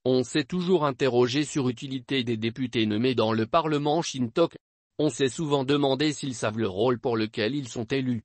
On s'est toujours interrogé sur l'utilité des députés nommés dans le Parlement Shintok. On s'est souvent demandé s'ils savent le rôle pour lequel ils sont élus,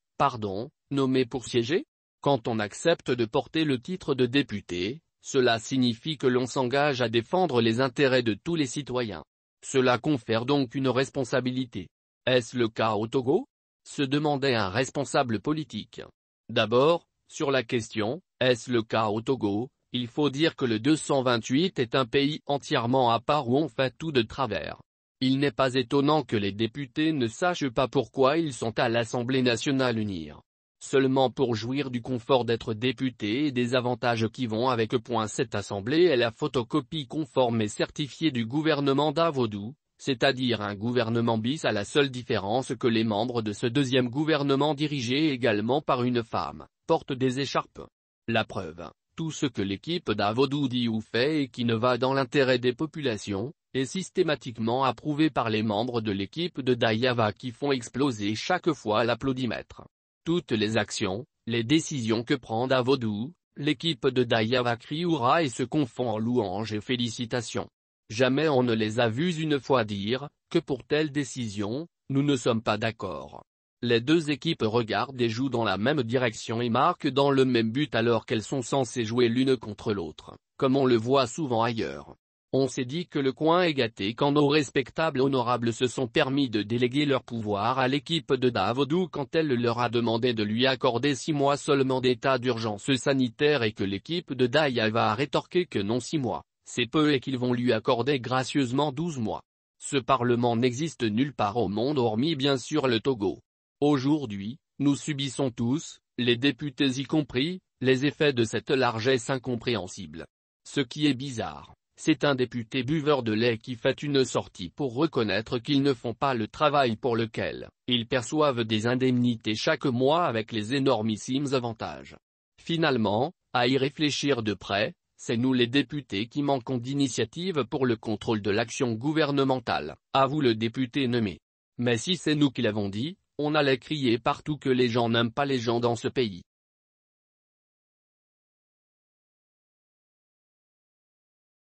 nommés pour siéger. Quand on accepte de porter le titre de député, cela signifie que l'on s'engage à défendre les intérêts de tous les citoyens. Cela confère donc une responsabilité. Est-ce le cas au Togo? Se demandait un responsable politique. D'abord, sur la question, est-ce le cas au Togo, il faut dire que le 228 est un pays entièrement à part où on fait tout de travers. Il n'est pas étonnant que les députés ne sachent pas pourquoi ils sont à l'Assemblée nationale unir. Seulement pour jouir du confort d'être député et des avantages qui vont avec. Cette assemblée est la photocopie conforme et certifiée du gouvernement d'Avodou, c'est-à-dire un gouvernement bis à la seule différence que les membres de ce deuxième gouvernement dirigé également par une femme, portent des écharpes. La preuve, tout ce que l'équipe d'Avodou dit ou fait et qui ne va dans l'intérêt des populations, est systématiquement approuvé par les membres de l'équipe de Dayava qui font exploser chaque fois l'applaudimètre. Toutes les actions, les décisions que prend Davodou, l'équipe de Dayava crie hurrah et se confond en louanges et félicitations. Jamais on ne les a vus une fois dire, que pour telle décision, nous ne sommes pas d'accord. Les deux équipes regardent et jouent dans la même direction et marquent dans le même but alors qu'elles sont censées jouer l'une contre l'autre, comme on le voit souvent ailleurs. On s'est dit que le coin est gâté quand nos respectables honorables se sont permis de déléguer leur pouvoir à l'équipe de Davodou quand elle leur a demandé de lui accorder 6 mois seulement d'état d'urgence sanitaire et que l'équipe de Dayava a rétorqué que non 6 mois, c'est peu et qu'ils vont lui accorder gracieusement 12 mois. Ce parlement n'existe nulle part au monde hormis bien sûr le Togo. Aujourd'hui, nous subissons tous, les députés y compris, les effets de cette largesse incompréhensible. Ce qui est bizarre, c'est un député buveur de lait qui fait une sortie pour reconnaître qu'ils ne font pas le travail pour lequel ils perçoivent des indemnités chaque mois avec les énormissimes avantages. Finalement, à y réfléchir de près, c'est nous les députés qui manquons d'initiative pour le contrôle de l'action gouvernementale, avoue le député nommé. Mais si c'est nous qui l'avons dit, on allait crier partout que les gens n'aiment pas les gens dans ce pays.